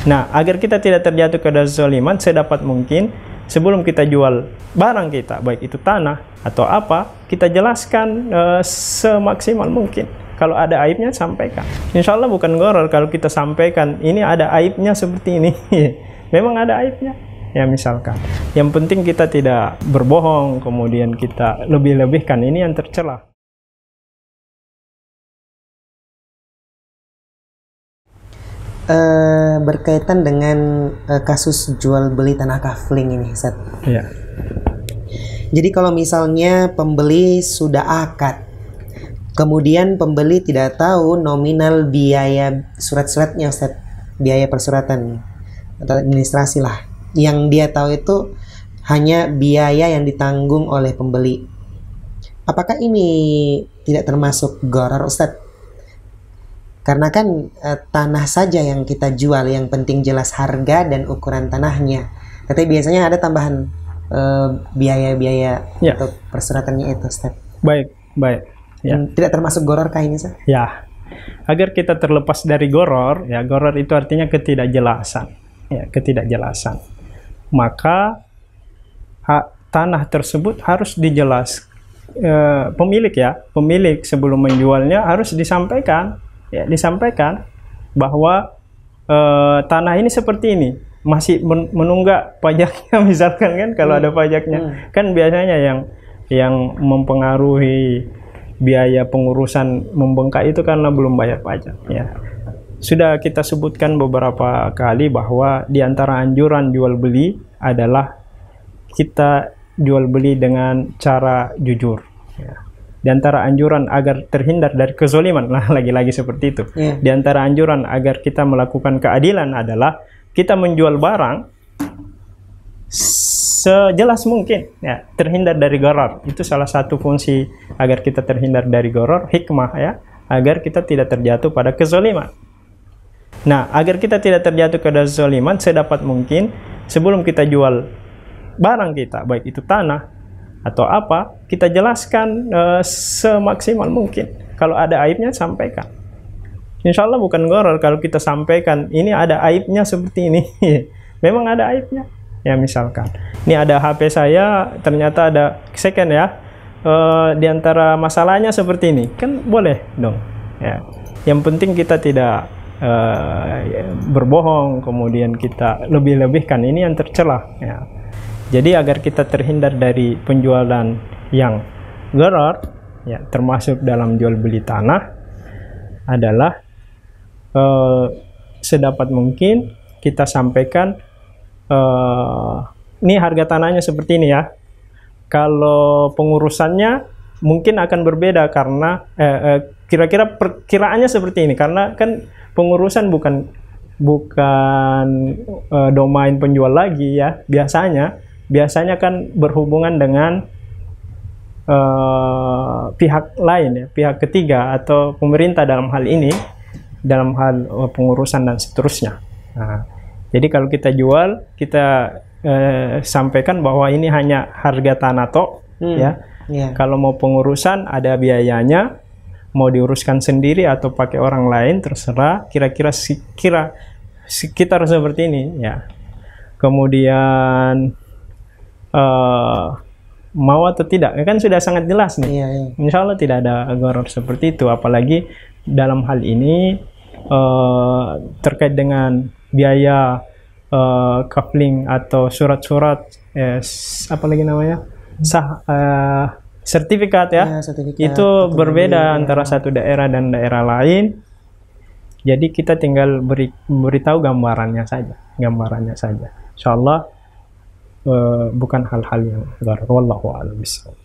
Nah, agar kita tidak terjatuh ke dalam kezaliman, sedapat mungkin sebelum kita jual barang kita, baik itu tanah atau apa, kita jelaskan semaksimal mungkin. Kalau ada aibnya, sampaikan. Insya Allah bukan gharar kalau kita sampaikan, ini ada aibnya seperti ini. Memang ada aibnya. Ya misalkan. Yang penting kita tidak berbohong, kemudian kita lebih-lebihkan, ini yang tercela. Berkaitan dengan kasus jual beli tanah kafling ini, Ustaz. Ya. Jadi kalau misalnya pembeli sudah akad, kemudian pembeli tidak tahu nominal biaya surat-suratnya, Ustaz, biaya persuratan atau administrasi lah. Yang dia tahu itu hanya biaya yang ditanggung oleh pembeli. Apakah ini tidak termasuk gharar, Ustaz? Karena kan tanah saja yang kita jual, yang penting jelas harga dan ukuran tanahnya. Tapi biasanya ada tambahan biaya-biaya untuk persuratannya itu, Ustaz. Baik. Ya. Tidak termasuk gharar kah ini, Ustaz? Ya. Agar kita terlepas dari gharar, ya gharar itu artinya ketidakjelasan. Ya, ketidakjelasan. Maka tanah tersebut harus dijelaskan. Pemilik sebelum menjualnya harus disampaikan. Ya, disampaikan bahwa tanah ini seperti ini, masih menunggak pajaknya misalkan kan, kalau ada pajaknya. Kan biasanya yang mempengaruhi biaya pengurusan membengkak itu karena belum bayar pajak, ya. Sudah kita sebutkan beberapa kali bahwa di antara anjuran jual beli adalah kita jual beli dengan cara jujur, ya. Di antara anjuran agar terhindar dari kezaliman, nah lagi-lagi seperti itu. Di antara anjuran agar kita melakukan keadilan adalah kita menjual barang sejelas mungkin, ya, terhindar dari gharar. Itu salah satu fungsi agar kita terhindar dari gharar, hikmah, ya, agar kita tidak terjatuh pada kezaliman. Nah, agar kita tidak terjatuh ke dalam kezaliman, sedapat mungkin sebelum kita jual barang kita, baik itu tanah atau apa, kita jelaskan semaksimal mungkin. Kalau ada aibnya, sampaikan. Insya Allah bukan gharar kalau kita sampaikan, ini ada aibnya seperti ini. Memang ada aibnya. Ya misalkan, ini ada HP saya, ternyata ada second, ya. Di antara masalahnya seperti ini, kan boleh dong. Ya. Yang penting kita tidak berbohong, kemudian kita lebih-lebihkan, ini yang tercela, ya. Jadi agar kita terhindar dari penjualan yang gharar, ya, termasuk dalam jual beli tanah, adalah sedapat mungkin kita sampaikan, ini harga tanahnya seperti ini, ya. Kalau pengurusannya mungkin akan berbeda karena kira-kira perkiraannya seperti ini, karena kan pengurusan bukan domain penjual lagi, ya. Biasanya kan berhubungan dengan pihak lain, ya, pihak ketiga atau pemerintah dalam hal ini, dalam hal pengurusan dan seterusnya. Nah, jadi kalau kita jual, kita sampaikan bahwa ini hanya harga tanah tok, ya. Kalau mau pengurusan ada biayanya, mau diuruskan sendiri atau pakai orang lain terserah. Kira-kira sekitar seperti ini, ya. Kemudian mau atau tidak, kan sudah sangat jelas nih. Insya Allah tidak ada gharar seperti itu. Apalagi dalam hal ini terkait dengan biaya coupling atau surat-surat, apa lagi namanya, sertifikat, ya, sertifikat, itu berbeda antara satu daerah dan daerah lain. Jadi kita tinggal beritahu gambarannya saja, Insya Allah bukan hal-hal yang gharar. Wallahu a'lam bishawab.